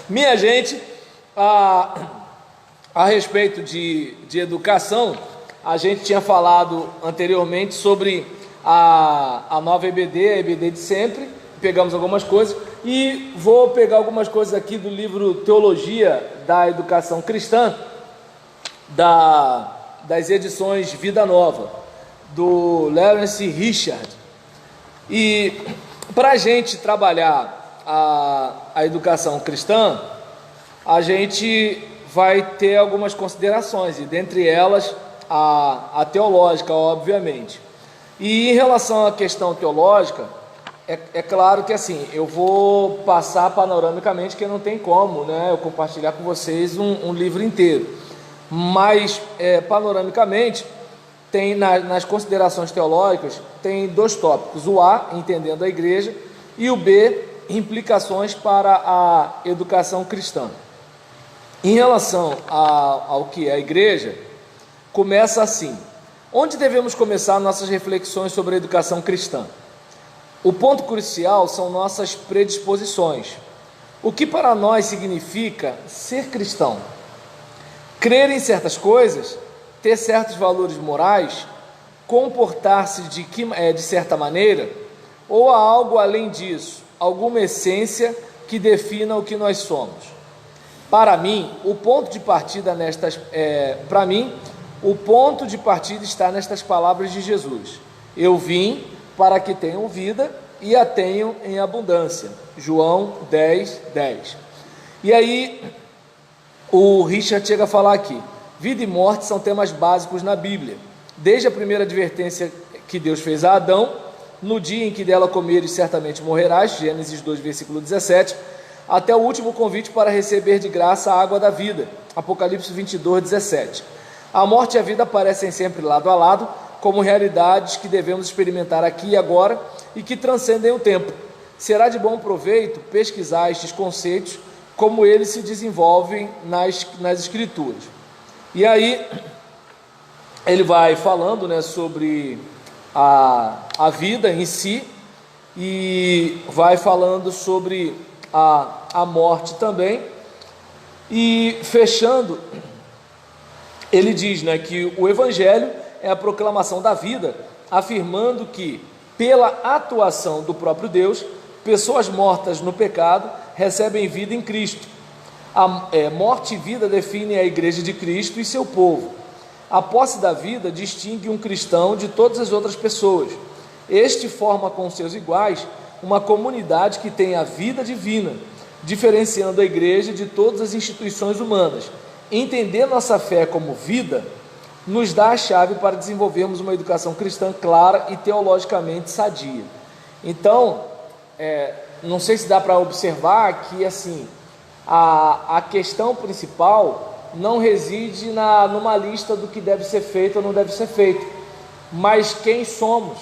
Minha gente, a respeito de educação, a gente tinha falado anteriormente sobre a nova EBD, a EBD de sempre. Pegamos algumas coisas e vou pegar algumas coisas aqui do livro Teologia da Educação Cristã, das edições Vida Nova, do Lawrence Richard. E para a gente trabalhar a educação cristã, a gente vai ter algumas considerações, e dentre elas a teológica, obviamente. E em relação à questão teológica, é claro que assim, eu vou passar panoramicamente, que não tem como, né, eu compartilhar com vocês um livro inteiro, mas panoramicamente, tem nas considerações teológicas, tem dois tópicos: o A, entendendo a igreja, e o B, implicações para a educação cristã. Em relação ao que é a igreja, começa assim: onde devemos começar nossas reflexões sobre a educação cristã? O ponto crucial são nossas predisposições. O que para nós significa ser cristão? Crer em certas coisas, ter certos valores morais, comportar-se de certa maneira, ou há algo além disso, alguma essência que defina o que nós somos? Para mim, o ponto de partida está nestas palavras de Jesus: eu vim para que tenham vida e a tenham em abundância. João 10:10. E aí o Richard chega a falar aqui: vida e morte são temas básicos na Bíblia, desde a primeira advertência que Deus fez a Adão: no dia em que dela comeres certamente morrerás, Gênesis 2, versículo 17, até o último convite para receber de graça a água da vida, Apocalipse 22, 17. A morte e a vida aparecem sempre lado a lado, como realidades que devemos experimentar aqui e agora e que transcendem o tempo. Será de bom proveito pesquisar estes conceitos, como eles se desenvolvem nas Escrituras. E aí ele vai falando, né, sobre a vida em si, e vai falando sobre a morte também, e fechando, ele diz, né, que o Evangelho é a proclamação da vida, afirmando que, pela atuação do próprio Deus, pessoas mortas no pecado recebem vida em Cristo. Morte e vida definem a Igreja de Cristo e seu povo. A posse da vida distingue um cristão de todas as outras pessoas. Este forma com seus iguais uma comunidade que tem a vida divina, diferenciando a Igreja de todas as instituições humanas. Entender nossa fé como vida nos dá a chave para desenvolvermos uma educação cristã clara e teologicamente sadia. Então, não sei se dá para observar que assim, a questão principal não reside numa lista do que deve ser feito ou não deve ser feito, mas quem somos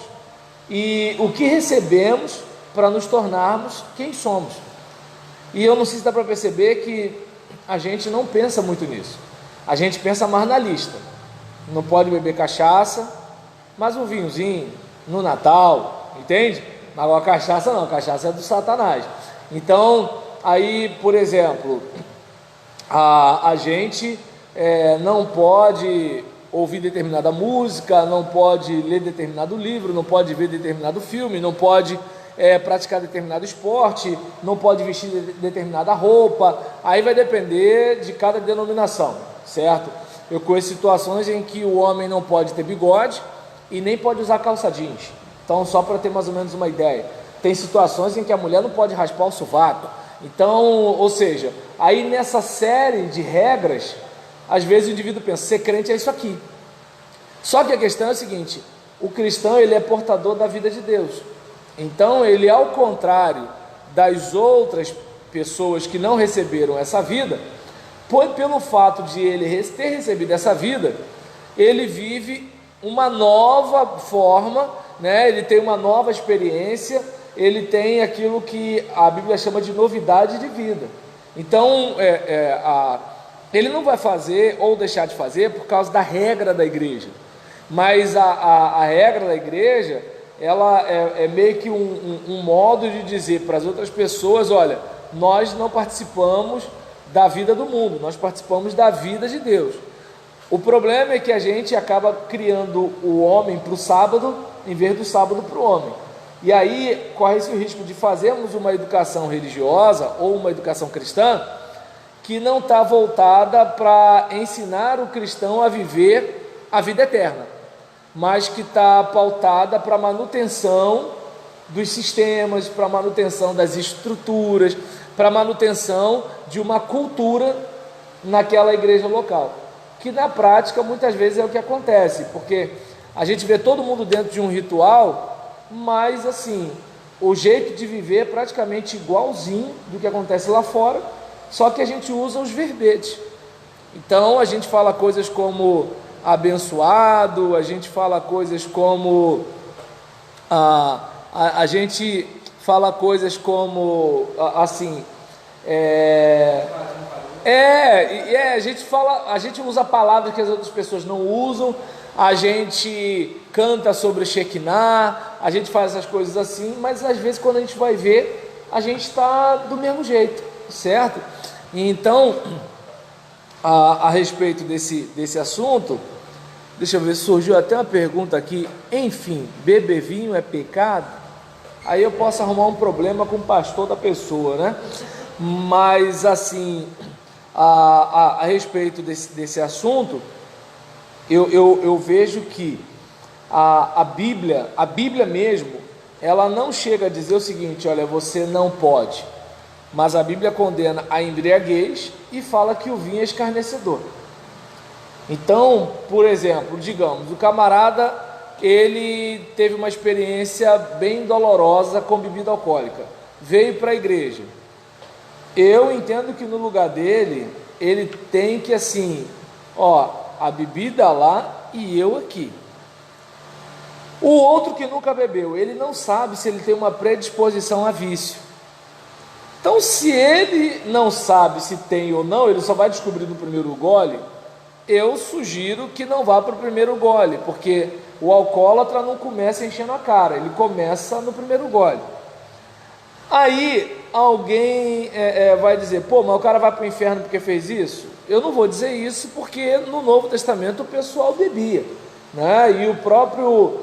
e o que recebemos para nos tornarmos quem somos. E eu não sei se dá para perceber que a gente não pensa muito nisso. A gente pensa mais na lista: não pode beber cachaça, mas um vinhozinho no Natal, entende? Agora cachaça não, cachaça é do Satanás. Então, aí, por exemplo, a gente não pode ouvir determinada música, não pode ler determinado livro, não pode ver determinado filme, não pode praticar determinado esporte, não pode vestir determinada roupa. Aí vai depender de cada denominação, certo? Eu conheço situações em que o homem não pode ter bigode e nem pode usar calça jeans. Então, só para ter mais ou menos uma ideia, tem situações em que a mulher não pode raspar o sovaco. Então, ou seja, aí nessa série de regras, às vezes o indivíduo pensa: ser crente é isso aqui. Só que a questão é a seguinte: o cristão, ele é portador da vida de Deus. Então, ele, ao contrário das outras pessoas que não receberam essa vida, pelo fato de ele ter recebido essa vida, ele vive uma nova forma, né? Ele tem uma nova experiência, ele tem aquilo que a Bíblia chama de novidade de vida. Então, ele não vai fazer ou deixar de fazer por causa da regra da igreja, mas a regra da igreja, ela é meio que um modo de dizer para as outras pessoas: olha, nós não participamos da vida do mundo, nós participamos da vida de Deus. O problema é que a gente acaba criando o homem para o sábado, em vez do sábado para o homem. E aí corre-se o risco de fazermos uma educação religiosa ou uma educação cristã que não está voltada para ensinar o cristão a viver a vida eterna, mas que está pautada para a manutenção dos sistemas, para a manutenção das estruturas, para a manutenção de uma cultura naquela igreja local, que na prática muitas vezes é o que acontece, porque a gente vê todo mundo dentro de um ritual, mas assim, o jeito de viver é praticamente igualzinho do que acontece lá fora, só que a gente usa os verbetes. Então a gente fala coisas como abençoado, a gente fala coisas como a gente fala coisas como assim, a gente usa palavras que as outras pessoas não usam, a gente canta sobre Shekinah, a gente faz essas coisas assim, mas às vezes quando a gente vai ver, a gente está do mesmo jeito, certo? Então, a respeito desse assunto, deixa eu ver, surgiu até uma pergunta aqui, enfim, beber vinho é pecado? Aí eu posso arrumar um problema com o pastor da pessoa, né? Mas assim, a respeito desse assunto, eu vejo que a Bíblia mesmo, ela não chega a dizer o seguinte: olha, você não pode, mas a Bíblia condena a embriaguez e fala que o vinho é escarnecedor. Então, por exemplo, digamos, o camarada, ele teve uma experiência bem dolorosa com bebida alcoólica, veio para a igreja. Eu entendo que no lugar dele, ele tem que assim, a bebida lá e eu aqui. O outro que nunca bebeu, ele não sabe se ele tem uma predisposição a vício. Então, se ele não sabe se tem ou não, ele só vai descobrir no primeiro gole. Eu sugiro que não vá para o primeiro gole, porque o alcoólatra não começa enchendo a cara, ele começa no primeiro gole. Aí alguém vai dizer: pô, mas o cara vai para o inferno porque fez isso? Eu não vou dizer isso, porque no Novo Testamento o pessoal bebia, né? E o próprio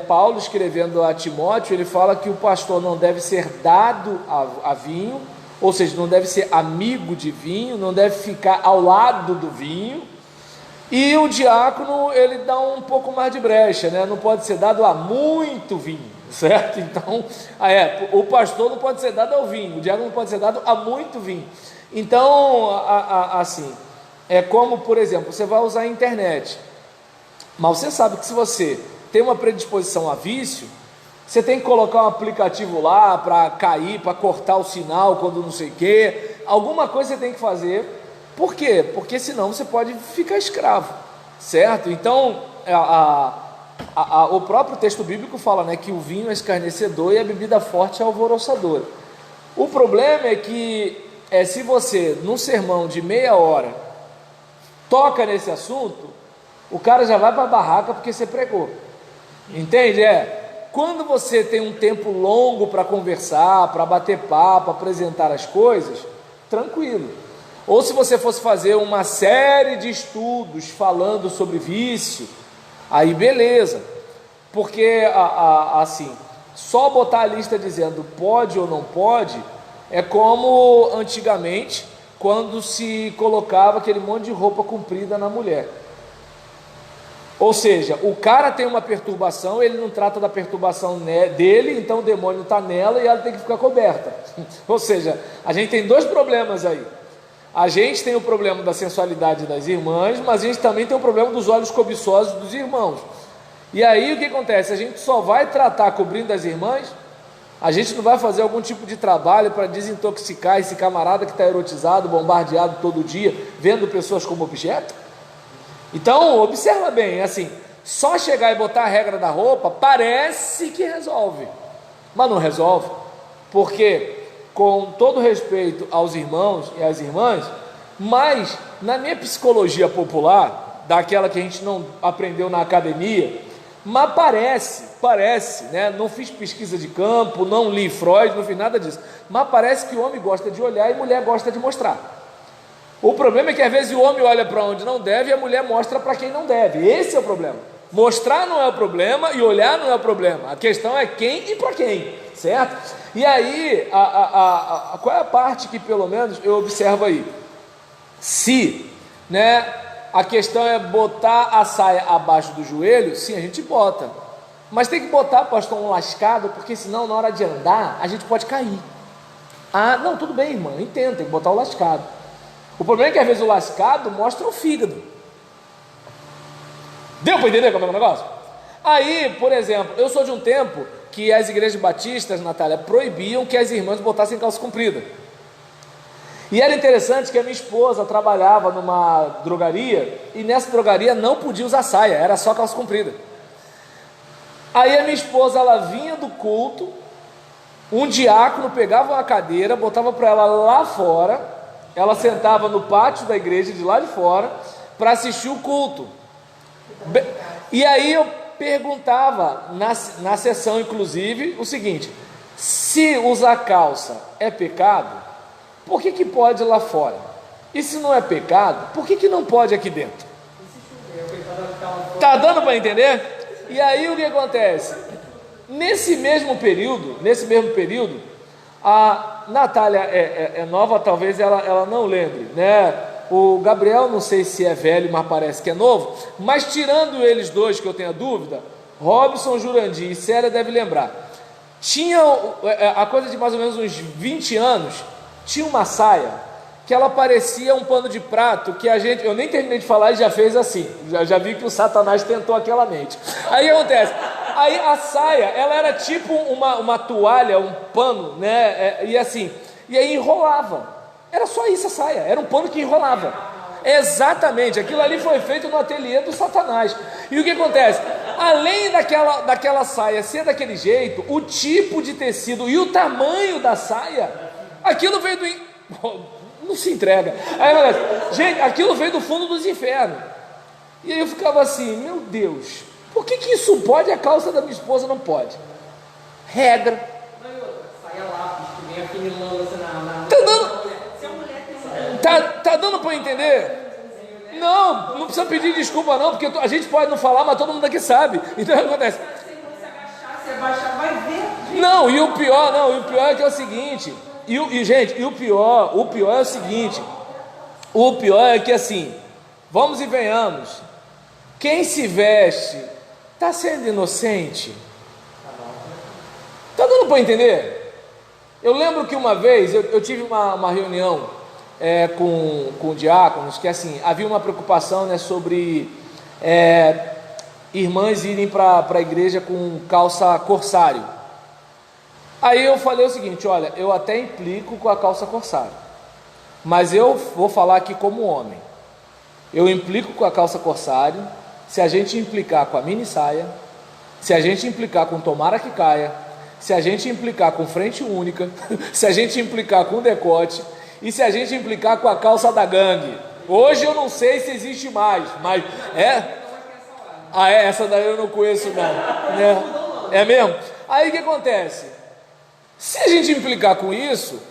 Paulo, escrevendo a Timóteo, ele fala que o pastor não deve ser dado a vinho, ou seja, não deve ser amigo de vinho, não deve ficar ao lado do vinho. E o diácono, ele dá um pouco mais de brecha, né? Não pode ser dado a muito vinho, certo? Então, o pastor não pode ser dado ao vinho, o diácono não pode ser dado a muito vinho. Então, assim, é como, por exemplo, você vai usar a internet, mas você sabe que se você tem uma predisposição a vício, você tem que colocar um aplicativo lá para cair, para cortar o sinal quando não sei o quê, alguma coisa você tem que fazer. Por quê? Porque senão você pode ficar escravo, certo? Então, o próprio texto bíblico fala, né, que o vinho é escarnecedor e a bebida forte é alvoroçadora. O problema é que, se você, num sermão de meia hora, toca nesse assunto, o cara já vai para a barraca porque você pregou, entende? Quando você tem um tempo longo para conversar, para bater papo, apresentar as coisas, tranquilo. Ou se você fosse fazer uma série de estudos falando sobre vício, aí beleza, porque assim, só botar a lista dizendo pode ou não pode, é como antigamente, quando se colocava aquele monte de roupa comprida na mulher. Ou seja, o cara tem uma perturbação, ele não trata da perturbação dele, então o demônio está nela e ela tem que ficar coberta. Ou seja, a gente tem dois problemas aí. A gente tem o problema da sensualidade das irmãs, mas a gente também tem o problema dos olhos cobiçosos dos irmãos. E aí o que acontece? A gente só vai tratar cobrindo as irmãs, a gente não vai fazer algum tipo de trabalho para desintoxicar esse camarada que está erotizado, bombardeado todo dia, vendo pessoas como objeto? Então, observa bem, assim, só chegar e botar a regra da roupa parece que resolve, mas não resolve, porque, com todo respeito aos irmãos e às irmãs, mas na minha psicologia popular, daquela que a gente não aprendeu na academia, Mas parece, né? Não fiz pesquisa de campo, não li Freud, não fiz nada disso, mas parece que o homem gosta de olhar e a mulher gosta de mostrar. O problema é que às vezes o homem olha para onde não deve e a mulher mostra para quem não deve. Esse é o problema. Mostrar não é o problema e olhar não é o problema. A questão é quem e para quem, certo? E aí, qual é a parte que pelo menos eu observo aí? Se, né, a questão é botar a saia abaixo do joelho, sim, a gente bota. Mas tem que botar, pastor, um lascado, porque senão na hora de andar a gente pode cair. Ah, não, tudo bem, irmã, entendo, tem que botar o lascado. O problema é que às vezes o lascado mostra o fígado. Deu para entender como é o negócio? Aí, por exemplo, eu sou de um tempo que as igrejas batistas, Natália, proibiam que as irmãs botassem calça comprida. E era interessante que a minha esposa trabalhava numa drogaria, e nessa drogaria não podia usar saia, era só calça comprida. Aí a minha esposa, ela vinha do culto, um diácono pegava uma cadeira, botava para ela lá fora, ela sentava no pátio da igreja de lá de fora, para assistir o culto. E aí eu perguntava, na sessão inclusive, o seguinte: se usar calça é pecado, por que pode lá fora? E se não é pecado, por que não pode aqui dentro? Tá dando para entender? E aí o que acontece? Nesse mesmo período, a Natália é nova, talvez ela não lembre, né? O Gabriel, não sei se é velho, mas parece que é novo, mas tirando eles dois, que eu tenho a dúvida, Robson, Jurandir e Célia deve lembrar, tinha a coisa de mais ou menos uns 20 anos, tinha uma saia que ela parecia um pano de prato, que eu nem terminei de falar e já fez assim, já vi que o Satanás tentou aquela mente. Aí o que acontece? Aí a saia, ela era tipo uma toalha, um pano, né, e assim, e aí enrolava. Era só isso a saia, era um pano que enrolava. Exatamente, aquilo ali foi feito no ateliê do Satanás. E o que acontece? Além daquela saia ser daquele jeito, o tipo de tecido e o tamanho da saia, aquilo veio do... Não se entrega. Aí, gente, aquilo veio do fundo dos infernos. E aí eu ficava assim, meu Deus, por que isso pode e a calça da minha esposa não pode? Regra. Saia lápis, que vem afinilando assim Tá dando... Tá dando para entender? Não precisa pedir desculpa não, porque a gente pode não falar, mas todo mundo aqui sabe. Então o que acontece? Se abaixar, vai ver. Não, e o pior é que é o seguinte, gente, o pior é o seguinte, o pior é que assim, vamos e venhamos, quem se veste, está sendo inocente? Está dando para entender? Eu lembro que uma vez, eu tive uma reunião com diáconos, que assim, havia uma preocupação, né, sobre irmãs irem para a igreja com calça corsário. Aí eu falei o seguinte: olha, eu até implico com a calça corsário, mas eu vou falar aqui como homem. Eu implico com a calça corsário se a gente implicar com a mini saia, se a gente implicar com tomara que caia, se a gente implicar com frente única, se a gente implicar com decote e se a gente implicar com a calça da gangue. Hoje eu não sei se existe mais, mas essa daí eu não conheço não, é mesmo? Aí o que acontece? Se a gente implicar com isso,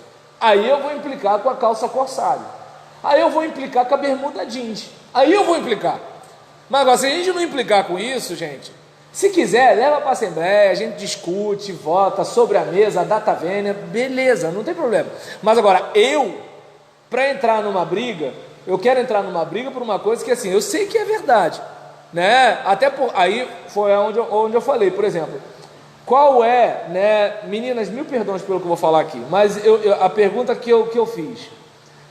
aí eu vou implicar com a calça corsário, aí eu vou implicar com a bermuda jeans, aí eu vou implicar. Mas agora, se a gente não implicar com isso, gente, se quiser, leva para a Assembleia, a gente discute, vota sobre a mesa, a data vênia, beleza, não tem problema. Mas agora, para entrar numa briga, eu quero entrar numa briga por uma coisa que assim, eu sei que é verdade, né? Aí foi onde eu falei, por exemplo, qual é, né, meninas, mil perdões pelo que eu vou falar aqui, mas a pergunta que eu fiz: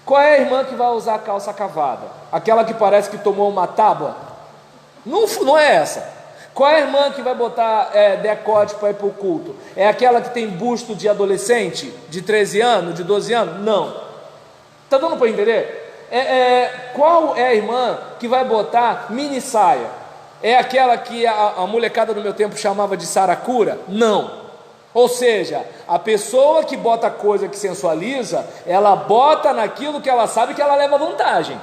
qual é a irmã que vai usar a calça cavada? Aquela que parece que tomou uma tábua? Não é essa. Qual é a irmã que vai botar decote para ir para o culto? É aquela que tem busto de adolescente, de 13 anos, de 12 anos? Não. Está dando para entender? Qual é a irmã que vai botar mini saia? É aquela que a molecada do meu tempo chamava de saracura? Não. Ou seja, a pessoa que bota coisa que sensualiza, ela bota naquilo que ela sabe que ela leva vantagem.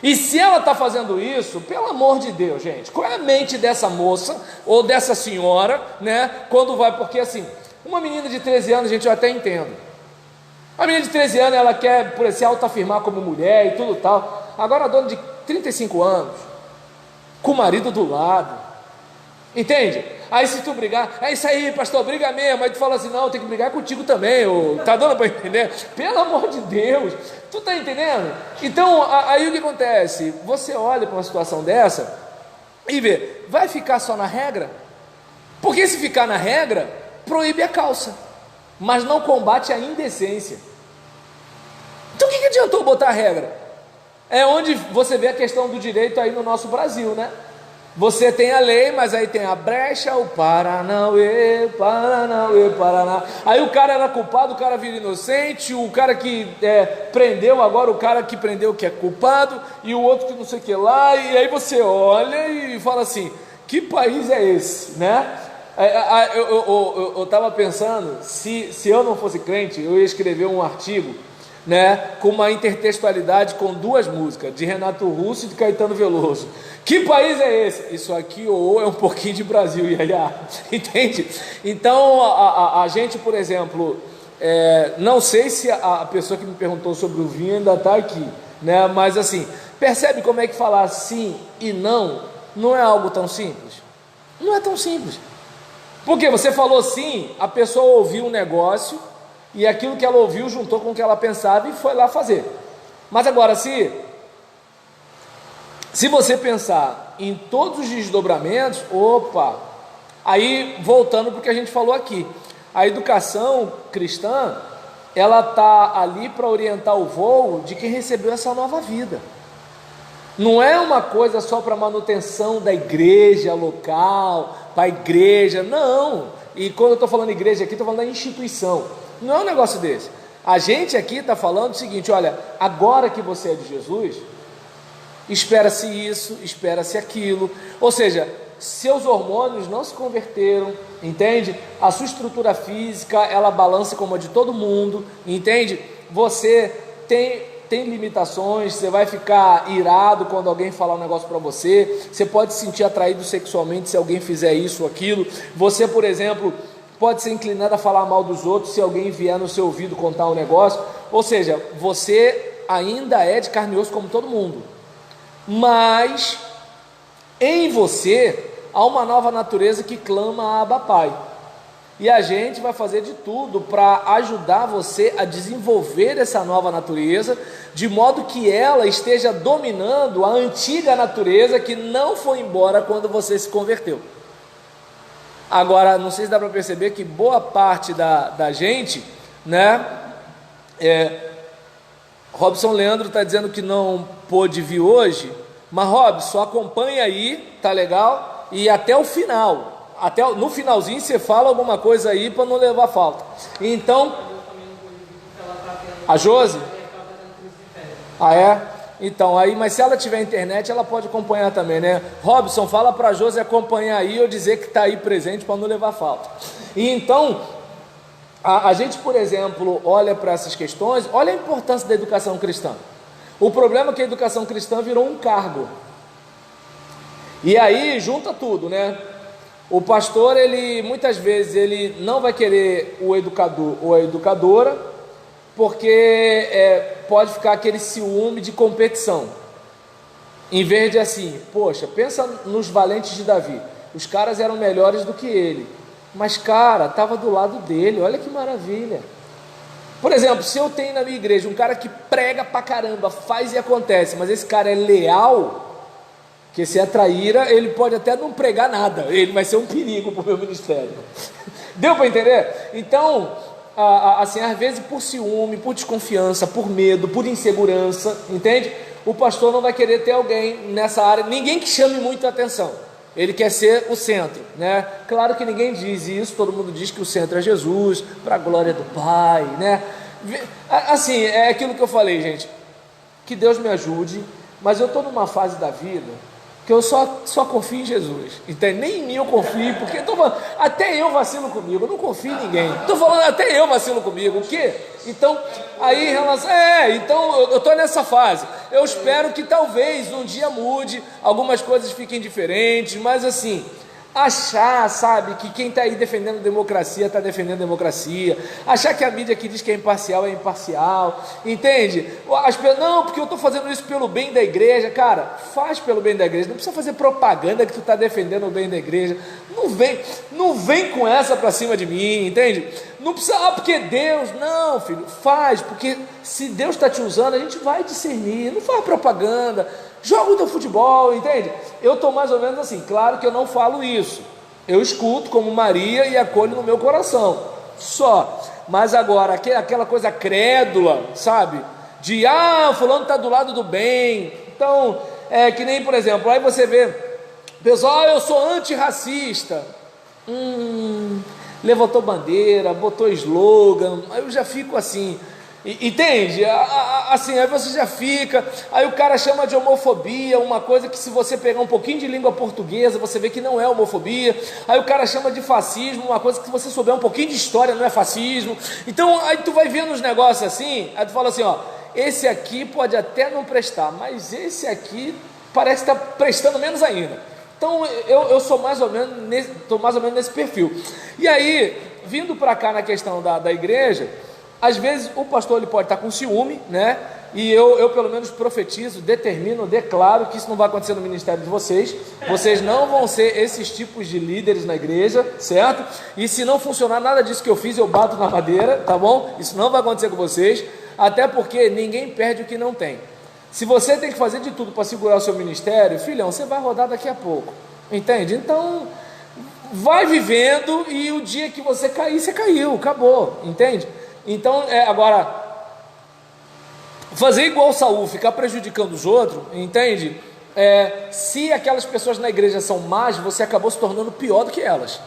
E se ela está fazendo isso, pelo amor de Deus, gente, qual é a mente dessa moça ou dessa senhora, né? Quando vai, porque assim, uma menina de 13 anos, gente, eu até entendo. A menina de 13 anos, ela quer por se autoafirmar como mulher e tudo tal. Agora a dona de 35 anos, com o marido do lado, entende? Aí se tu brigar, é isso aí, pastor, briga mesmo. Aí tu fala assim, não, tem que brigar contigo também, tá dando para entender? Pelo amor de Deus, tu tá entendendo? Então, aí o que acontece? Você olha para uma situação dessa e vê, vai ficar só na regra? Porque se ficar na regra, proíbe a calça, mas não combate a indecência. Então o que adiantou botar a regra? É onde você vê a questão do direito aí no nosso Brasil, né? Você tem a lei, mas aí tem a brecha, o Paranauê, Paranauê, Paraná. Aí o cara era culpado, o cara vira inocente, o cara que prendeu, agora o cara que prendeu que é culpado, e o outro que não sei o que lá, e aí você olha e fala assim, que país é esse, né? Eu estava pensando, se eu não fosse crente, eu ia escrever um artigo, né, com uma intertextualidade com duas músicas, de Renato Russo e de Caetano Veloso. Que país é esse? Isso aqui ou é um pouquinho de Brasil, entende? Então a gente, por exemplo, não sei se a pessoa que me perguntou sobre o vinho ainda está aqui, né? Mas assim, percebe como é que falar sim e não é algo tão simples? Não é tão simples. Porque você falou sim, a pessoa ouviu um negócio e aquilo que ela ouviu juntou com o que ela pensava e foi lá fazer. Mas agora, se você pensar em todos os desdobramentos, aí voltando para o que a gente falou aqui, a educação cristã, ela está ali para orientar o voo de quem recebeu essa nova vida. Não é uma coisa só para manutenção da igreja local, para a igreja, não. E quando eu estou falando igreja aqui, estou falando da instituição. Não é um negócio desse. A gente aqui está falando o seguinte, olha, agora que você é de Jesus, espera-se isso, espera-se aquilo. Ou seja, seus hormônios não se converteram, entende? A sua estrutura física, ela balança como a de todo mundo, entende? Você tem limitações, você vai ficar irado quando alguém falar um negócio para você, você pode se sentir atraído sexualmente se alguém fizer isso ou aquilo, você, por exemplo, pode ser inclinado a falar mal dos outros se alguém vier no seu ouvido contar um negócio, ou seja, você ainda é de carne e osso como todo mundo, mas em você há uma nova natureza que clama a Abba Pai. E a gente vai fazer de tudo para ajudar você a desenvolver essa nova natureza, de modo que ela esteja dominando a antiga natureza que não foi embora quando você se converteu. Agora, não sei se dá para perceber que boa parte da gente, né? Robson Leandro está dizendo que não pôde vir hoje, mas Robson, acompanha aí, tá legal? E até o final. No finalzinho você fala alguma coisa aí para não levar falta. Então, a Josi? Então, aí, mas se ela tiver internet, ela pode acompanhar também, né? Robson, fala para a Josi acompanhar aí, ou dizer que está aí presente para não levar falta. E então, a gente, por exemplo, olha para essas questões, olha a importância da educação cristã. O problema é que a educação cristã virou um cargo. E aí, junta tudo, né? O pastor, muitas vezes, ele não vai querer o educador ou a educadora, porque pode ficar aquele ciúme de competição. Em vez de assim, poxa, pensa nos valentes de Davi, os caras eram melhores do que ele, mas cara, estava do lado dele, olha que maravilha. Por exemplo, se eu tenho na minha igreja um cara que prega pra caramba, faz e acontece, mas esse cara é leal, que se é traíra, ele pode até não pregar nada, ele vai ser um perigo para o meu ministério. Deu para entender? Então, assim, às vezes por ciúme, por desconfiança, por medo, por insegurança, entende? O pastor não vai querer ter alguém nessa área, ninguém que chame muito a atenção, ele quer ser o centro, né? Claro que ninguém diz isso, todo mundo diz que o centro é Jesus, para a glória do Pai, né? Assim, é aquilo que eu falei, gente, que Deus me ajude, mas eu estou numa fase da vida que eu só confio em Jesus, entende? Nem em mim eu confio, porque eu tô falando, até eu vacilo comigo, eu não confio em ninguém, estou falando, até eu vacilo comigo, o quê? Então, aí em relação, então eu estou nessa fase, eu espero que talvez um dia mude, algumas coisas fiquem diferentes, mas assim, achar, sabe, que quem está aí defendendo democracia está defendendo democracia, achar que a mídia que diz que é imparcial, entende? Não, porque eu estou fazendo isso pelo bem da igreja. Cara, faz pelo bem da igreja, não precisa fazer propaganda que tu está defendendo o bem da igreja, não vem com essa para cima de mim, entende? Não precisa, porque Deus, não filho, faz, porque se Deus está te usando, a gente vai discernir, não faz propaganda, joga o teu futebol, entende? Eu estou mais ou menos assim, claro que eu não falo isso, eu escuto como Maria e acolho no meu coração, só, mas agora, aquela coisa crédula, sabe, de, fulano está do lado do bem, então, que nem, por exemplo, aí você vê, pessoal, eu sou antirracista, levantou bandeira, botou slogan, aí eu já fico assim, entende? Assim, aí você já fica, aí o cara chama de homofobia, uma coisa que se você pegar um pouquinho de língua portuguesa, você vê que não é homofobia, aí o cara chama de fascismo, uma coisa que se você souber um pouquinho de história não é fascismo, então aí tu vai vendo os negócios assim, aí tu fala assim, esse aqui pode até não prestar, mas esse aqui parece estar prestando menos ainda. Então eu sou mais ou menos nesse perfil. E aí, vindo para cá na questão da igreja, às vezes o pastor ele pode estar com ciúme, né? E eu pelo menos profetizo, determino, declaro que isso não vai acontecer no ministério de vocês. Vocês não vão ser esses tipos de líderes na igreja, certo? E se não funcionar nada disso que eu fiz, eu bato na madeira, tá bom? Isso não vai acontecer com vocês, até porque ninguém perde o que não tem. Se você tem que fazer de tudo para segurar o seu ministério, filhão, você vai rodar daqui a pouco, entende? Então, vai vivendo e o dia que você cair, você caiu, acabou, entende? Então, agora, fazer igual Saul, ficar prejudicando os outros, entende? Se aquelas pessoas na igreja são más, você acabou se tornando pior do que elas,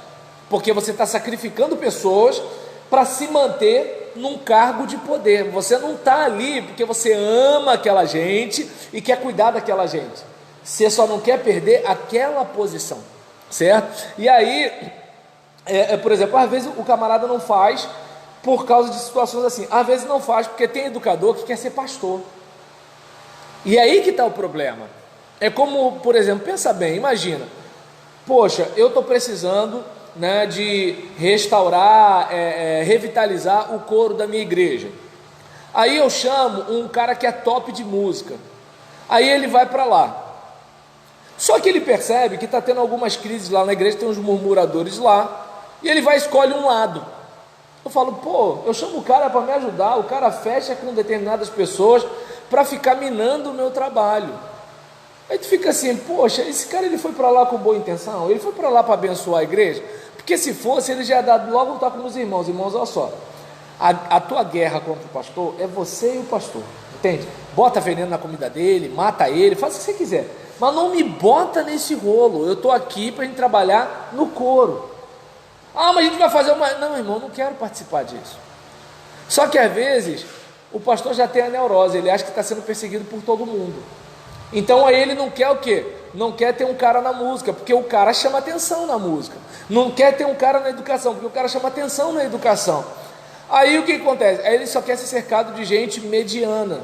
porque você está sacrificando pessoas para se manter num cargo de poder. Você não está ali porque você ama aquela gente e quer cuidar daquela gente, você só não quer perder aquela posição, certo? E aí, por exemplo, às vezes o camarada não faz por causa de situações assim, às vezes não faz porque tem educador que quer ser pastor, e aí que está o problema. É como, por exemplo, pensa bem, imagina, poxa, eu estou precisando, né, de restaurar, revitalizar o coro da minha igreja, aí eu chamo um cara que é top de música, aí ele vai para lá, só que ele percebe que está tendo algumas crises lá na igreja, tem uns murmuradores lá, e ele vai e escolhe um lado. Eu falo, eu chamo o cara para me ajudar, o cara fecha com determinadas pessoas para ficar minando o meu trabalho. Aí tu fica assim, poxa, esse cara ele foi para lá com boa intenção, ele foi para lá para abençoar a igreja, porque se fosse ele já ia dar logo um toque nos irmãos, olha só, a tua guerra contra o pastor é você e o pastor, entende? Bota veneno na comida dele, mata ele, faz o que você quiser, mas não me bota nesse rolo, eu estou aqui para a gente trabalhar no coro. Mas a gente vai fazer uma... Não, irmão, não quero participar disso. Só que às vezes o pastor já tem a neurose, ele acha que está sendo perseguido por todo mundo, então aí ele não quer o quê? Não quer ter um cara na música, porque o cara chama atenção na música, não quer ter um cara na educação, porque o cara chama atenção na educação. Aí o que acontece? Aí ele só quer ser cercado de gente mediana.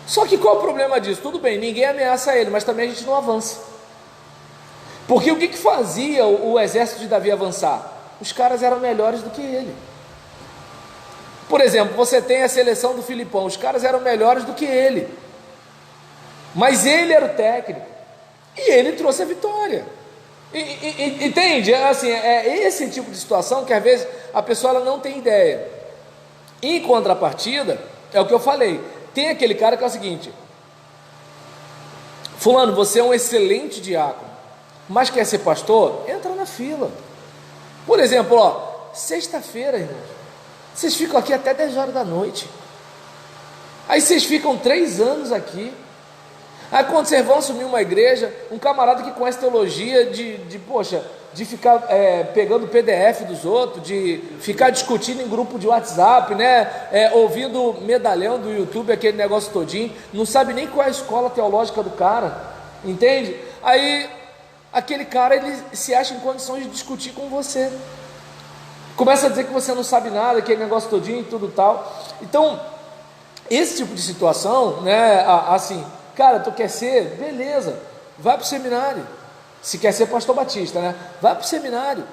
Só que qual é o problema disso? Tudo bem, ninguém ameaça ele, mas também a gente não avança. Porque o que fazia o exército de Davi avançar? Os caras eram melhores do que ele. Por exemplo, você tem a seleção do Filipão, os caras eram melhores do que ele, mas ele era o técnico, e ele trouxe a vitória. Entende? Assim, é esse tipo de situação que às vezes a pessoa ela não tem ideia. Em contrapartida, é o que eu falei, tem aquele cara que é o seguinte: fulano, você é um excelente diácono, mas quer ser pastor? Entra na fila. Por exemplo, sexta-feira, irmãos, vocês ficam aqui até 10 horas da noite, aí vocês ficam 3 anos aqui, aí quando vocês vão assumir uma igreja, um camarada que conhece teologia, de ficar pegando PDF dos outros, de ficar discutindo em grupo de WhatsApp, né, ouvindo medalhão do YouTube, aquele negócio todinho, não sabe nem qual é a escola teológica do cara, entende? Aí aquele cara, ele se acha em condições de discutir com você, começa a dizer que você não sabe nada, aquele negócio todinho e tudo tal. Então, esse tipo de situação, né, assim, cara, tu quer ser? Beleza, vai para o seminário. Se quer ser pastor batista, né, vai para o seminário,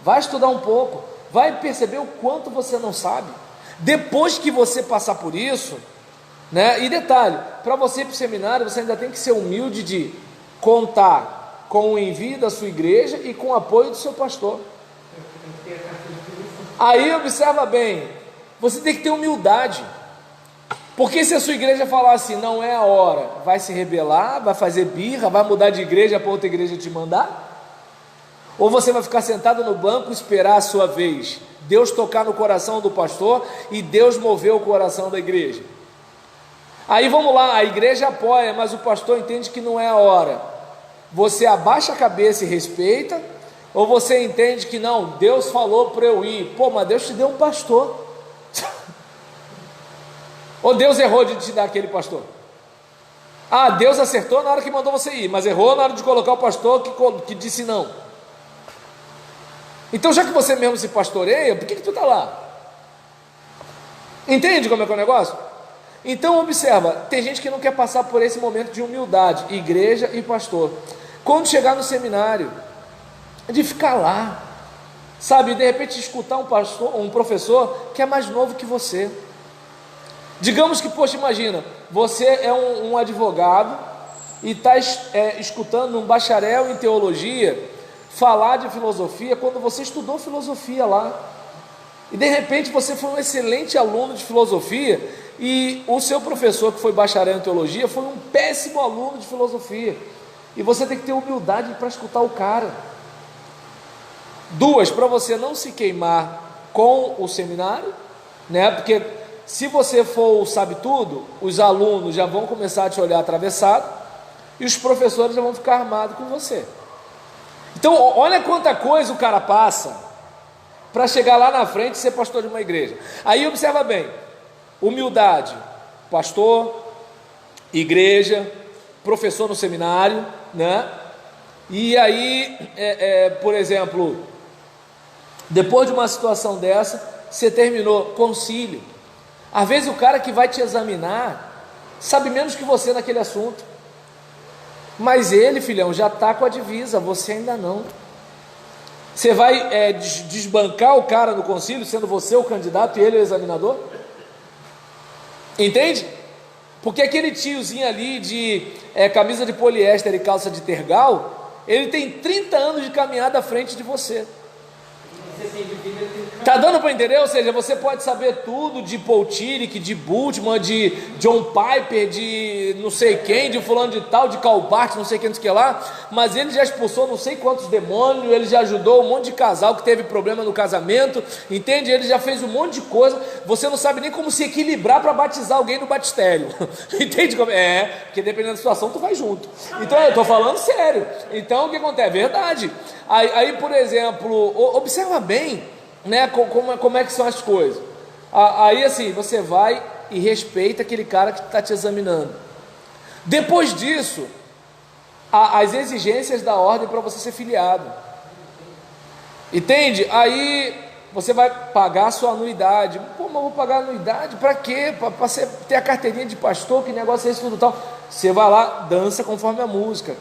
vai estudar um pouco, vai perceber o quanto você não sabe. Depois que você passar por isso, né, e detalhe, para você ir para o seminário, você ainda tem que ser humilde de contar com o envio da sua igreja e com o apoio do seu pastor. Aí observa bem, você tem que ter humildade, porque se a sua igreja falar assim, não é a hora, vai se rebelar, vai fazer birra, vai mudar de igreja para outra igreja te mandar? Ou você vai ficar sentado no banco e esperar a sua vez, Deus tocar no coração do pastor e Deus mover o coração da igreja? Aí vamos lá, a igreja apoia, mas o pastor entende que não é a hora. Você abaixa a cabeça e respeita, ou você entende que não, Deus falou para eu ir? Pô, mas Deus te deu um pastor. Ou Deus errou de te dar aquele pastor? Ah, Deus acertou na hora que mandou você ir, mas errou na hora de colocar o pastor que disse não. Então, já que você mesmo se pastoreia, por que tu está lá? Entende como é que é o negócio? Então observa, tem gente que não quer passar por esse momento de humildade, igreja e pastor. Quando chegar no seminário, de ficar lá, sabe, de repente escutar um pastor, um professor que é mais novo que você. Digamos que, poxa, imagina, você é um advogado e está escutando um bacharel em teologia falar de filosofia, quando você estudou filosofia lá, e de repente você foi um excelente aluno de filosofia, e o seu professor que foi bacharel em teologia foi um péssimo aluno de filosofia, e você tem que ter humildade para escutar o cara. Duas, para você não se queimar com o seminário, né? Porque se você for o sabe tudo, os alunos já vão começar a te olhar atravessado e os professores já vão ficar armados com você. Então olha quanta coisa o cara passa para chegar lá na frente e ser pastor de uma igreja. Aí observa bem, humildade, pastor, igreja, professor no seminário, né? E aí, por exemplo, depois de uma situação dessa, você terminou concílio. Às vezes o cara que vai te examinar sabe menos que você naquele assunto, mas ele, filhão, já está com a divisa, você ainda não. Você vai desbancar o cara no concílio, sendo você o candidato e ele o examinador? Entende? Porque aquele tiozinho ali de camisa de poliéster e calça de tergal, ele tem 30 anos de caminhada à frente de você. Tá dando para entender? Ou seja, você pode saber tudo de Paul Tillich, de Bultmann, de John Piper, de não sei quem, de fulano de tal, de Karl Barth, não sei quem, não sei o que lá, mas ele já expulsou não sei quantos demônios, ele já ajudou um monte de casal que teve problema no casamento, entende? Ele já fez um monte de coisa, você não sabe nem como se equilibrar para batizar alguém no batistério, entende como porque dependendo da situação tu vai junto. Então eu estou falando sério. Então o que acontece? É verdade. Aí por exemplo, observa bem, né, como é que são as coisas. Aí assim, você vai e respeita aquele cara que está te examinando. Depois disso, as exigências da ordem para você ser filiado, entende? Aí você vai pagar a sua anuidade. Pô, mas eu vou pagar anuidade para quê? Para você ter a carteirinha de pastor, que negócio é esse, tudo tal. Você vai lá, dança conforme a música.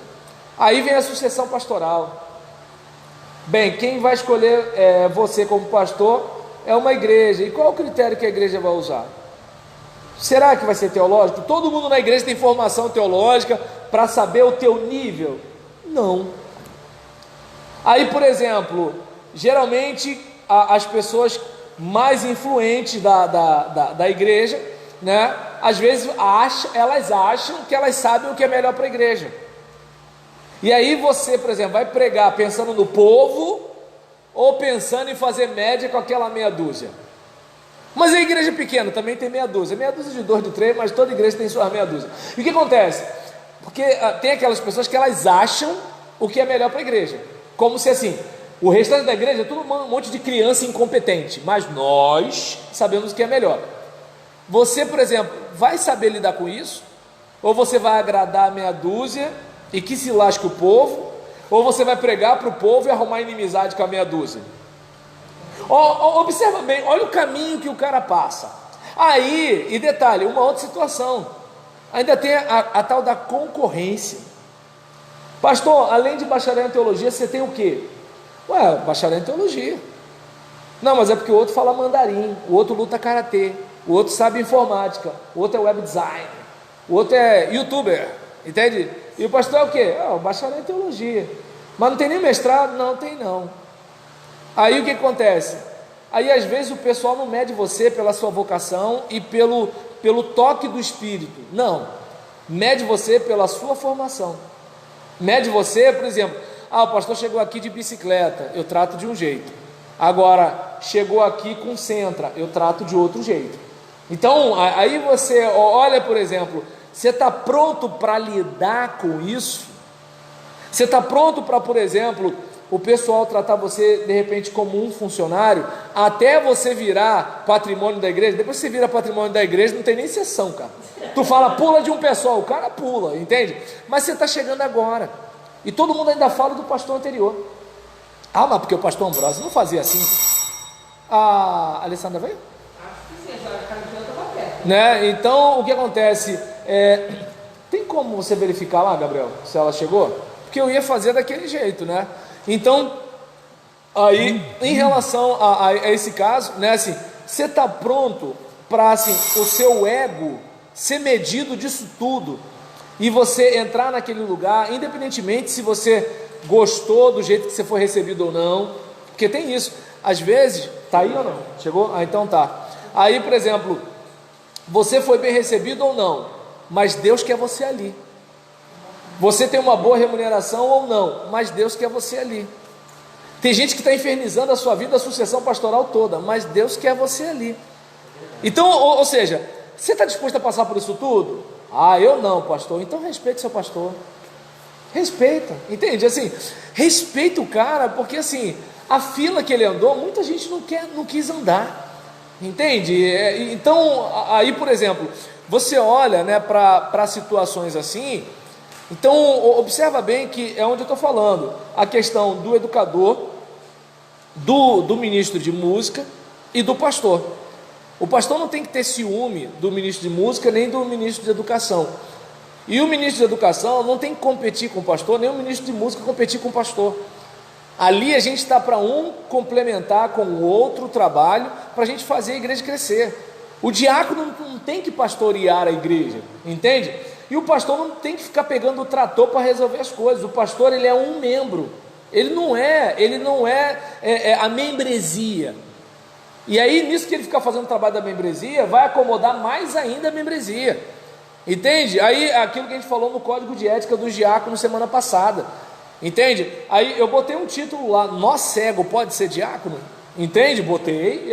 Aí vem a sucessão pastoral. Bem, quem vai escolher você como pastor é uma igreja. E qual é o critério que a igreja vai usar? Será que vai ser teológico? Todo mundo na igreja tem formação teológica para saber o teu nível? Não. Aí, por exemplo, geralmente as pessoas mais influentes da igreja, né, às vezes elas acham que elas sabem o que é melhor para a igreja. E aí você, por exemplo, vai pregar pensando no povo ou pensando em fazer média com aquela meia dúzia? Mas a igreja pequena também tem meia dúzia de 2, de 3, mas toda igreja tem suas meia dúzia. E o que acontece? Porque tem aquelas pessoas que elas acham o que é melhor para a igreja, como se assim, o restante da igreja é tudo um monte de criança incompetente, mas nós sabemos o que é melhor. Você, por exemplo, vai saber lidar com isso? Ou você vai agradar a meia dúzia e que se lasque o povo, ou você vai pregar para o povo e arrumar inimizade com a meia dúzia? Observa bem, olha o caminho que o cara passa. Aí, e detalhe, uma outra situação, ainda tem a tal da concorrência. Pastor, além de bacharel em teologia, você tem o quê? Ué, bacharel em teologia. Não, mas é porque o outro fala mandarim, o outro luta karatê, o outro sabe informática, o outro é web design, o outro é youtuber, entende? E o pastor é o quê? O bacharel em teologia. Mas não tem nem mestrado? Não, tem não. Aí o que acontece? Aí às vezes o pessoal não mede você pela sua vocação e pelo toque do Espírito. Não, mede você pela sua formação. Mede você, por exemplo, o pastor chegou aqui de bicicleta, eu trato de um jeito. Agora, chegou aqui com Sentra, eu trato de outro jeito. Então, aí você olha, por exemplo, você está pronto para lidar com isso? Você está pronto para, por exemplo, o pessoal tratar você de repente como um funcionário, até você virar patrimônio da igreja? Depois que você vira patrimônio da igreja, não tem nem sessão, cara. Tu fala, pula de um pessoal, o cara pula, entende? Mas você está chegando agora, e todo mundo ainda fala do pastor anterior. Mas porque o pastor Ambrósio não fazia assim. A Alessandra veio? Acho que sim, a caminhada estava perto. Né? Então, o que acontece? Tem como você verificar lá, Gabriel, se ela chegou? Porque eu ia fazer daquele jeito, né? Então, aí, em relação a esse caso, né, assim, você está pronto para, assim, o seu ego ser medido disso tudo, e você entrar naquele lugar, independentemente se você gostou do jeito que você foi recebido ou não, porque tem isso, às vezes, tá aí ou não? Chegou? Então tá. Aí, por exemplo, você foi bem recebido ou não, mas Deus quer você ali. Você tem uma boa remuneração ou não, mas Deus quer você ali. Tem gente que está infernizando a sua vida, a sucessão pastoral toda, mas Deus quer você ali. Então, ou seja, você está disposto a passar por isso tudo? Eu não, pastor. Então respeite seu pastor. Respeita, entende? Assim, respeita o cara, porque assim, a fila que ele andou, muita gente não quis andar, entende? Então, aí, por exemplo, você olha, né, para situações assim. Então, observa bem que é onde eu estou falando, a questão do educador, do ministro de música e do pastor. O pastor não tem que ter ciúme do ministro de música nem do ministro de educação. E o ministro de educação não tem que competir com o pastor, nem o ministro de música competir com o pastor. Ali a gente está para um complementar com o outro trabalho, para a gente fazer a igreja crescer. O diácono não tem que pastorear a igreja, entende? E o pastor não tem que ficar pegando o trator para resolver as coisas. O pastor, ele é um membro, ele não é a membresia. E aí, nisso que ele fica fazendo o trabalho da membresia, vai acomodar mais ainda a membresia, entende? Aí, aquilo que a gente falou no código de ética dos diáconos semana passada, entende? Aí eu botei um título lá, nó cego pode ser diácono? Entende? Botei,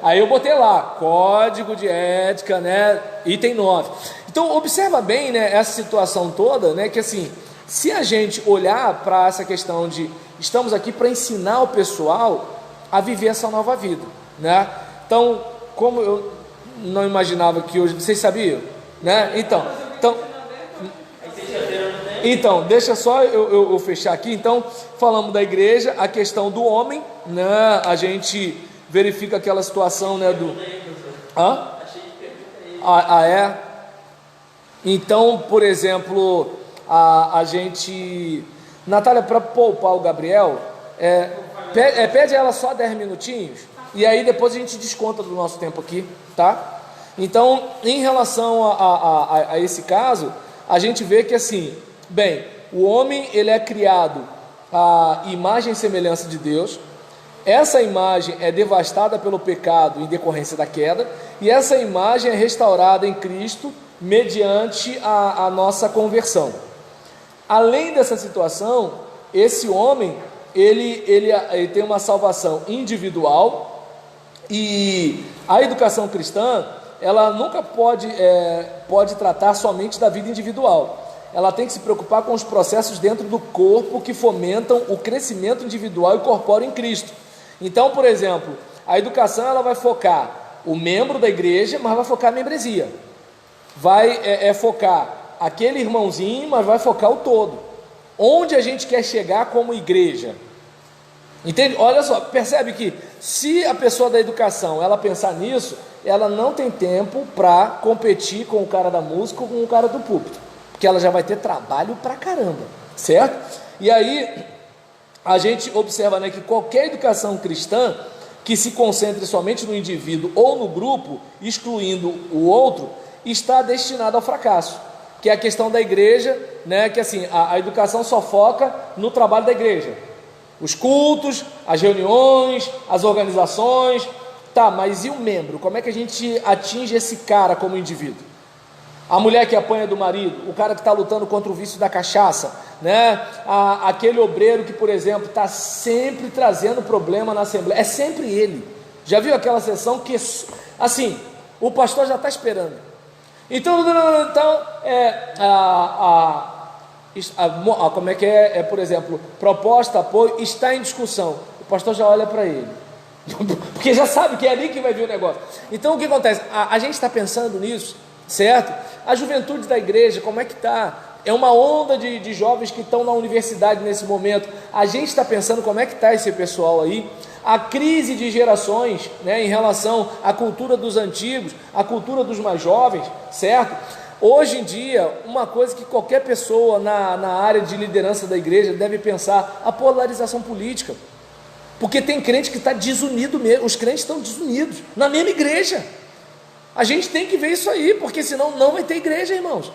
aí eu botei lá, código de ética, né, item 9. Então, observa bem, né, essa situação toda, né, que assim, se a gente olhar para essa questão de, estamos aqui para ensinar o pessoal a viver essa nova vida, né? Então, como eu não imaginava que hoje, vocês sabiam, né? Então, deixa só eu fechar aqui. Então, falamos da igreja, a questão do homem, né? A gente verifica aquela situação, né? É? Então, por exemplo, a gente, Natália, para poupar o Gabriel, pede ela só 10 minutinhos, e aí depois a gente desconta do nosso tempo aqui, tá? Então, em relação a esse caso, a gente vê que assim, bem, o homem ele é criado à imagem e semelhança de Deus. Essa imagem é devastada pelo pecado em decorrência da queda, e essa imagem é restaurada em Cristo mediante a nossa conversão. Além dessa situação, esse homem ele tem uma salvação individual, e a educação cristã ela nunca pode tratar somente da vida individual. Ela tem que se preocupar com os processos dentro do corpo que fomentam o crescimento individual e corpóreo em Cristo. Então, por exemplo, a educação ela vai focar o membro da igreja, mas vai focar a membresia. Vai focar aquele irmãozinho, mas vai focar o todo. onde a gente quer chegar como igreja. Entende? Olha só, percebe que se a pessoa da educação ela pensar nisso, ela não tem tempo para competir com o cara da música ou com o cara do púlpito, porque ela já vai ter trabalho pra caramba, certo? E aí a gente observa, né, que qualquer educação cristã que se concentre somente no indivíduo ou no grupo, excluindo o outro, está destinada ao fracasso, que é a questão da igreja, né, que assim, a educação só foca no trabalho da igreja, os cultos, as reuniões, as organizações, tá, mas e o membro? Como é que a gente atinge esse cara como indivíduo? A mulher que apanha do marido, o cara que está lutando contra o vício da cachaça, né? Aquele obreiro que, por exemplo, está sempre trazendo problema na assembleia, é sempre ele. Já viu aquela sessão que, assim, o pastor já está esperando. Então como é que é, por exemplo, proposta, apoio, está em discussão, o pastor já olha para ele, porque já sabe que é ali que vai vir o negócio. Então o que acontece? A gente está pensando nisso, certo? A juventude da igreja, como é que está? É uma onda de jovens que estão na universidade nesse momento. A gente está pensando como é que está esse pessoal aí. A crise de gerações, né, em relação à cultura dos antigos, à cultura dos mais jovens, certo? Hoje em dia, uma coisa que qualquer pessoa na área de liderança da igreja deve pensar, a polarização política. Porque tem crente que está desunido mesmo, os crentes estão desunidos, na mesma igreja. A gente tem que ver isso aí, porque senão não vai ter igreja, irmãos.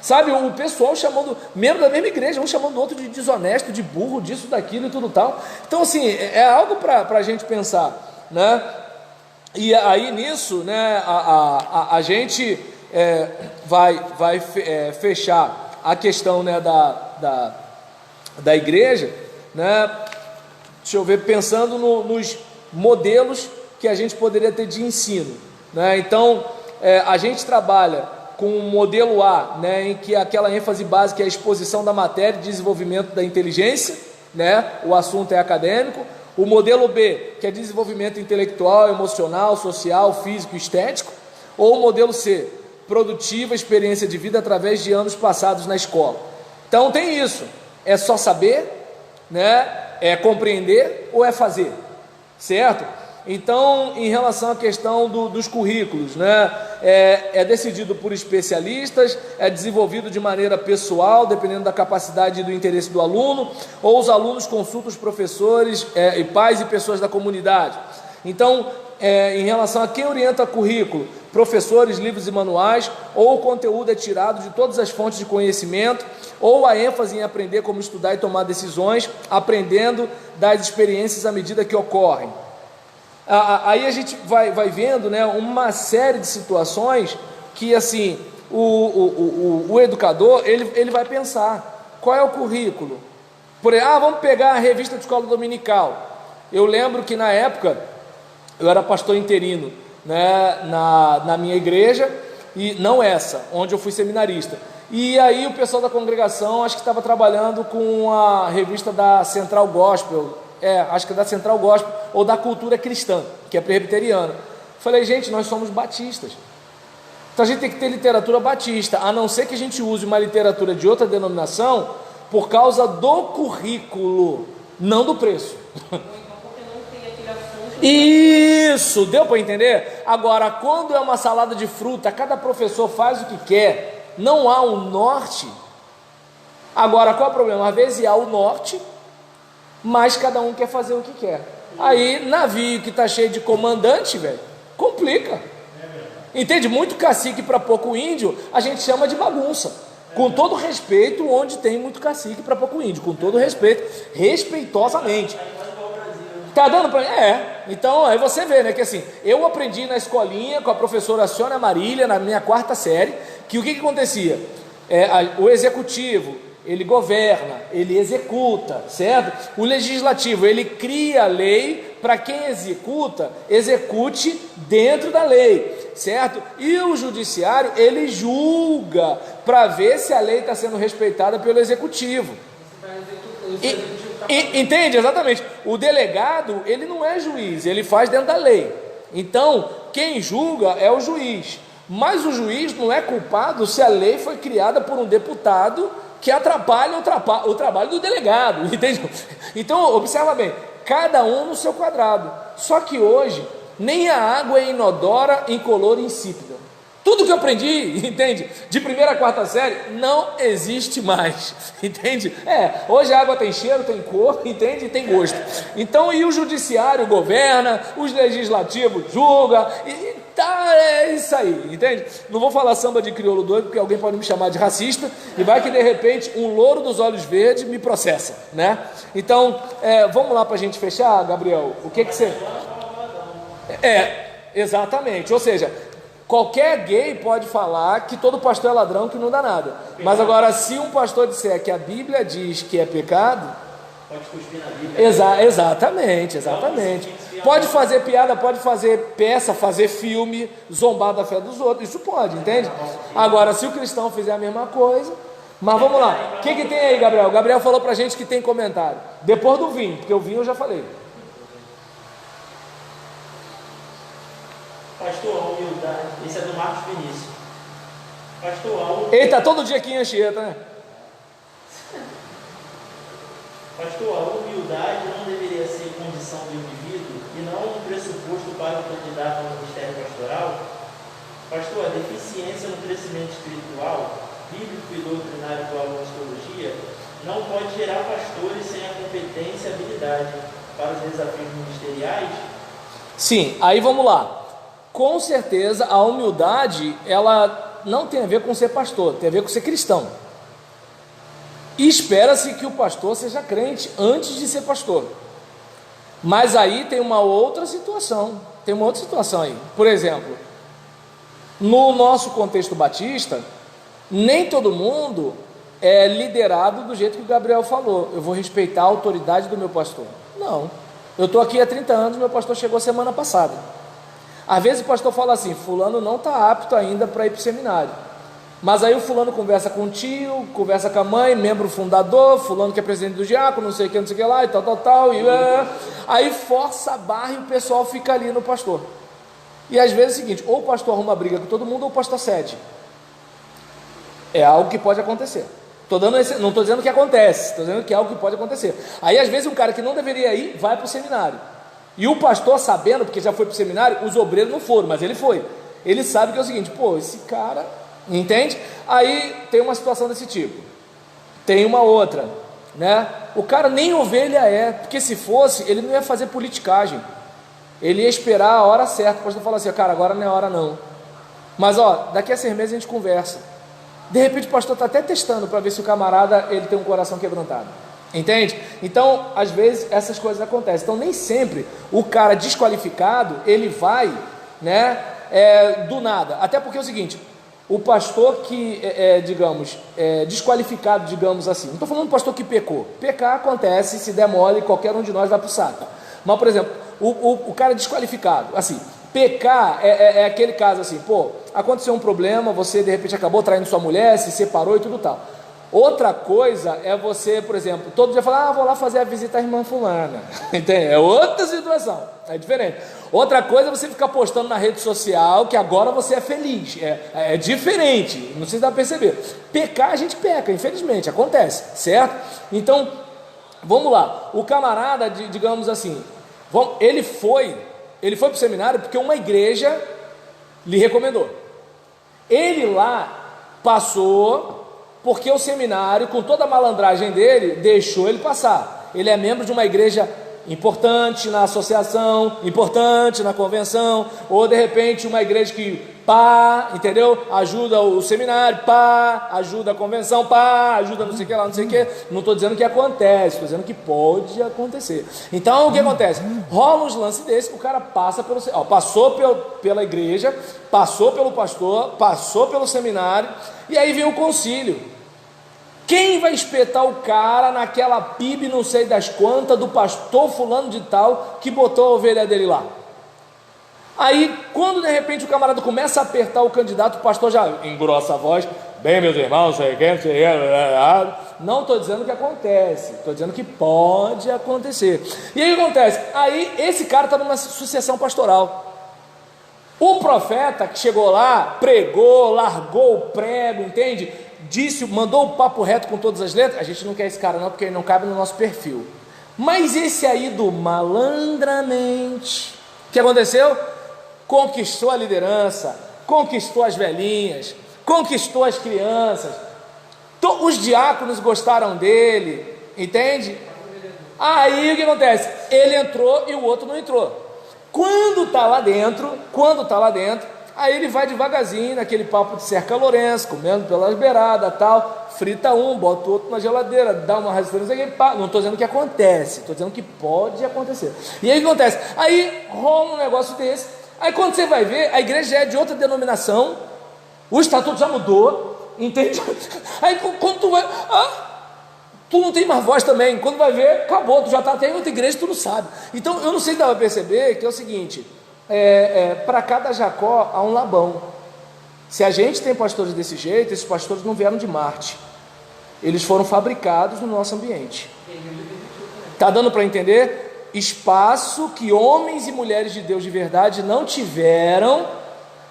Sabe, o pessoal chamando, membro da mesma igreja, um chamando o outro de desonesto, de burro, disso, daquilo e tudo tal. Então assim, é algo para a gente pensar, né? E aí nisso, né, a gente vai fechar a questão, né, da igreja, né? Deixa eu ver, pensando nos modelos que a gente poderia ter de ensino, né? Então, a gente trabalha com o modelo A, né, em que aquela ênfase básica é a exposição da matéria e desenvolvimento da inteligência, né? O assunto é acadêmico. O modelo B, que é desenvolvimento intelectual, emocional, social, físico e estético. Ou o modelo C, produtiva experiência de vida através de anos passados na escola. Então tem isso, é só saber, né? É compreender ou é fazer, certo? Então, em relação à questão dos currículos, né, é decidido por especialistas, é desenvolvido de maneira pessoal, dependendo da capacidade e do interesse do aluno, ou os alunos consultam os professores, e pais e pessoas da comunidade. Então, em relação a quem orienta currículo, professores, livros e manuais, ou o conteúdo é tirado de todas as fontes de conhecimento, ou a ênfase em aprender como estudar e tomar decisões, aprendendo das experiências à medida que ocorrem. Aí a gente vai vendo, né, uma série de situações que assim o educador ele vai pensar qual é o currículo. Por exemplo, vamos pegar a revista de escola dominical. Eu lembro que na época eu era pastor interino, né, na minha igreja, e não essa, onde eu fui seminarista. E aí o pessoal da congregação acho que estava trabalhando com a revista da Central Gospel, acho que é da Central Gospel, ou da Cultura Cristã, que é presbiteriana. Falei, gente, nós somos batistas, então a gente tem que ter literatura batista, a não ser que a gente use uma literatura de outra denominação, por causa do currículo, não do preço. Isso, deu para entender? Agora, quando é uma salada de fruta, cada professor faz o que quer, não há um norte. Agora, qual é o problema? Às vezes há o norte, mas cada um quer fazer o que quer. Aí, navio que está cheio de comandante, velho, complica. Entende? Muito cacique para pouco índio, a gente chama de bagunça. Com todo respeito, onde tem muito cacique para pouco índio, com todo respeito, respeitosamente. Tá dando para... Então, aí você vê, né, que assim, eu aprendi na escolinha com a professora Sônia Marília, na minha 4ª série, que o que acontecia? O executivo, ele governa, ele executa, certo? O legislativo, ele cria a lei para quem executa, execute dentro da lei, certo? E o judiciário, ele julga para ver se a lei está sendo respeitada pelo executivo. Entende? Exatamente. O delegado, ele não é juiz, ele faz dentro da lei. Então, quem julga é o juiz. Mas o juiz não é culpado se a lei foi criada por um deputado que atrapalham o trabalho do delegado, entende? Então, observa bem, cada um no seu quadrado. Só que hoje, nem a água é inodora, incolor e insípida. Tudo que eu aprendi, entende? De primeira a quarta série, não existe mais, entende? Hoje a água tem cheiro, tem cor, entende? E tem gosto. Então, e o judiciário governa, os legislativos julga, e tá, é isso aí, entende? Não vou falar samba de crioulo doido, porque alguém pode me chamar de racista, e vai que de repente um louro dos olhos verdes me processa, né? Então, vamos lá para a gente fechar, Gabriel, o que você... Exatamente, ou seja... Qualquer gay pode falar que todo pastor é ladrão, que não dá nada. Mas agora, se um pastor disser que a Bíblia diz que é pecado... Pode cuspir na Bíblia. Exatamente. Pode fazer piada, pode fazer peça, fazer filme, zombar da fé dos outros. Isso pode, entende? Agora, se o cristão fizer a mesma coisa... Mas vamos lá. O que tem aí, Gabriel? O Gabriel falou pra gente que tem comentário. Depois do vinho, porque o vinho eu já falei. Pastor, a humildade, esse é do Marcos Vinícius. Pastor, a humildade. Ele está todo dia aqui em Anchieta, né? Pastor, a humildade não deveria ser condição do indivíduo e não um pressuposto para o candidato ao ministério pastoral? Pastor, a deficiência no crescimento espiritual, bíblico e doutrinário do aluno de teologia não pode gerar pastores sem a competência e habilidade para os desafios ministeriais? Sim, aí vamos lá. Com certeza a humildade, ela não tem a ver com ser pastor, tem a ver com ser cristão. E espera-se que o pastor seja crente antes de ser pastor. Mas aí tem uma outra situação, aí. Por exemplo, no nosso contexto batista, nem todo mundo é liderado do jeito que o Gabriel falou. Eu vou respeitar a autoridade do meu pastor. Não, eu estou aqui há 30 anos, meu pastor chegou semana passada. Às vezes o pastor fala assim, fulano não está apto ainda para ir para o seminário. Mas aí o fulano conversa com o tio, conversa com a mãe, membro fundador, fulano que é presidente do diácono, não sei o que lá, e tal, aí força a barra e o pessoal fica ali no pastor. E às vezes é o seguinte, ou o pastor arruma briga com todo mundo, ou o pastor cede. É algo que pode acontecer. Não estou dizendo que acontece, estou dizendo que é algo que pode acontecer. Aí às vezes um cara que não deveria ir, vai para o seminário. E o pastor, sabendo, porque já foi para o seminário, os obreiros não foram, mas ele foi. Ele sabe que é o seguinte, esse cara, entende? Aí tem uma situação desse tipo. Tem uma outra, né? O cara nem ovelha porque se fosse, ele não ia fazer politicagem. Ele ia esperar a hora certa. O pastor fala assim, cara, agora não é hora não. Mas daqui a 6 meses a gente conversa. De repente o pastor está até testando para ver se o camarada ele tem um coração quebrantado. Entende? Então, às vezes, essas coisas acontecem. Então, nem sempre o cara desqualificado, ele vai, né, do nada. Até porque é o seguinte, o pastor que, desqualificado, digamos assim, não estou falando do pastor que pecou. Pecar acontece, se der mole, qualquer um de nós vai para o saco. Mas, por exemplo, o cara desqualificado, assim, pecar é aquele caso assim, aconteceu um problema, você de repente acabou traindo sua mulher, se separou e tudo tal. Outra coisa é você, por exemplo, todo dia falar, vou lá fazer a visita à irmã fulana, entende? É outra situação, é diferente. Outra coisa é você ficar postando na rede social que agora você é feliz, é diferente, não sei se dá para perceber. Pecar a gente peca, infelizmente, acontece, certo? Então, vamos lá, o camarada, digamos assim, ele foi para o seminário porque uma igreja lhe recomendou. Ele lá passou... porque o seminário, com toda a malandragem dele, deixou ele passar. Ele é membro de uma igreja importante na associação, importante na convenção, ou de repente uma igreja que entendeu? Ajuda o seminário, ajuda a convenção, ajuda não sei o que lá, não sei o que. Não estou dizendo que acontece, estou dizendo que pode acontecer. Então o que acontece? Rola uns lances desses, o cara passa passou pela igreja, passou pelo pastor, passou pelo seminário, e aí vem o concílio. Quem vai espetar o cara naquela PIB não sei das quantas do pastor fulano de tal que botou a ovelha dele lá? Aí quando de repente o camarada começa a apertar o candidato, o pastor já engrossa a voz, bem meus irmãos, não estou dizendo que acontece, estou dizendo que pode acontecer. E aí o que acontece? Aí esse cara está numa sucessão pastoral. O profeta que chegou lá, pregou, largou o prego, entende? Disse, mandou o papo reto com todas as letras. A gente não quer esse cara não, porque ele não cabe no nosso perfil. Mas esse aí do malandramente, o que aconteceu? Conquistou a liderança, conquistou as velhinhas, conquistou as crianças, os diáconos gostaram dele, entende? Aí o que acontece? Ele entrou e o outro não entrou. Quando está lá dentro, aí ele vai devagarzinho naquele papo de cerca Lourenço, comendo pelas beiradas, tal, frita um, bota o outro na geladeira, dá uma resistência aqui, pá. Não estou dizendo que acontece, estou dizendo que pode acontecer. E aí o que acontece? Aí rola um negócio desse, aí quando você vai ver, a igreja é de outra denominação, o estatuto já mudou, entende? Aí quando tu vai... tu não tem mais voz também, quando vai ver, acabou, tu já está até em outra igreja, tu não sabe. Então eu não sei se dá para perceber que é o seguinte, para cada Jacó há um Labão. Se a gente tem pastores desse jeito, esses pastores não vieram de Marte, eles foram fabricados no nosso ambiente. Está dando para entender? Espaço que homens e mulheres de Deus de verdade não tiveram,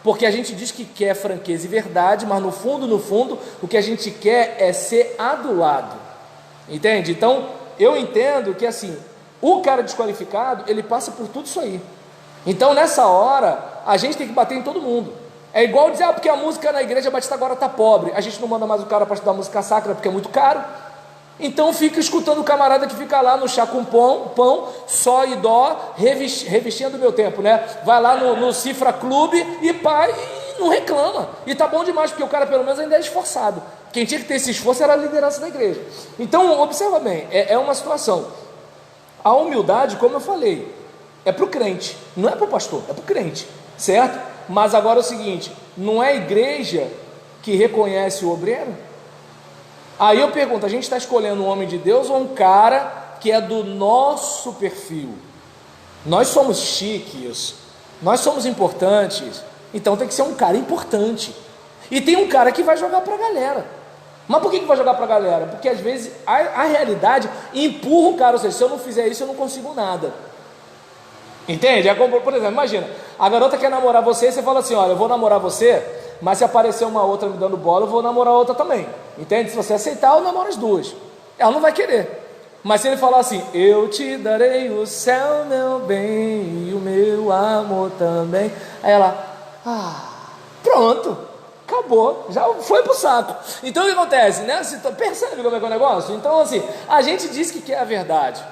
porque a gente diz que quer franqueza e verdade, mas no fundo, o que a gente quer é ser adulado. Entende? Então, eu entendo que assim, o cara desqualificado, ele passa por tudo isso aí. Então, nessa hora, a gente tem que bater em todo mundo. É igual dizer, porque a música na igreja batista agora está pobre, a gente não manda mais o cara para estudar música sacra porque é muito caro. Então fica escutando o camarada que fica lá no chá com pão, só e dó, revistinha do meu tempo, né? Vai lá no Cifra Clube e pá, e não reclama. E tá bom demais, porque o cara pelo menos ainda é esforçado. Quem tinha que ter esse esforço era a liderança da igreja. Então, observa bem, é uma situação. A humildade, como eu falei, é para o crente, não é para o pastor, é para o crente, certo? Mas agora é o seguinte, não é a igreja que reconhece o obreiro? Aí eu pergunto, a gente está escolhendo um homem de Deus ou um cara que é do nosso perfil? Nós somos chiques, nós somos importantes, então tem que ser um cara importante. E tem um cara que vai jogar para a galera. Mas por que vai jogar para a galera? Porque às vezes a realidade empurra o cara, ou seja, se eu não fizer isso eu não consigo nada. Entende? É como, por exemplo, imagina, a garota quer namorar você e você fala assim, olha, eu vou namorar você, mas se aparecer uma outra me dando bola, eu vou namorar outra também. Entende? Se você aceitar, eu namoro as duas. Ela não vai querer. Mas se ele falar assim, eu te darei o céu, meu bem, e o meu amor também. Aí ela, pronto, acabou, já foi pro saco. Então o que acontece, né? Você percebe como é que é o negócio? Então assim, a gente diz que quer a verdade,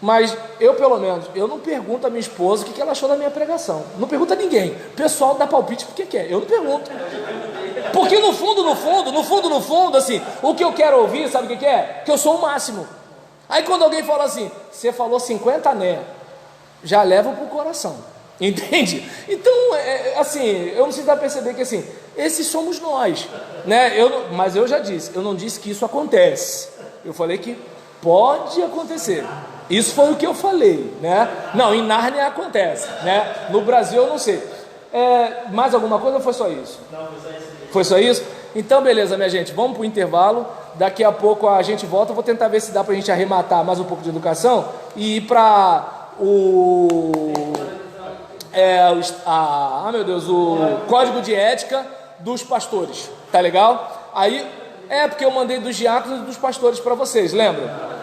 mas eu pelo menos, eu não pergunto a minha esposa o que ela achou da minha pregação. Não pergunto a ninguém. O pessoal dá palpite porque quer, eu não pergunto. Porque no fundo, assim, o que eu quero ouvir, sabe o que é? Que eu sou o máximo. Aí quando alguém fala assim, você falou 50 né, já leva pro coração. Entende? Então, assim, eu não sei se dá para perceber que assim, esses somos nós, né? Mas eu já disse, eu não disse que isso acontece. Eu falei que pode acontecer. Isso foi o que eu falei, né? Não, em Nárnia acontece, né? No Brasil eu não sei. Mais alguma coisa ou foi só isso? Não, foi só isso. Foi só isso? Então beleza, minha gente, vamos para o intervalo. Daqui a pouco a gente volta. Vou tentar ver se dá para a gente arrematar mais um pouco de educação e ir para o código de ética dos pastores, tá legal? Aí porque eu mandei dos diáconos e dos pastores para vocês, lembra?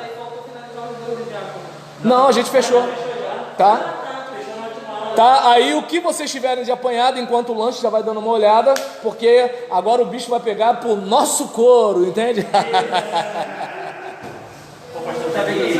Não, a gente fechou, tá? Tá, aí o que vocês tiverem de apanhado enquanto o lanche já vai dando uma olhada, porque agora o bicho vai pegar pro nosso couro, entende? O pastor tá bem.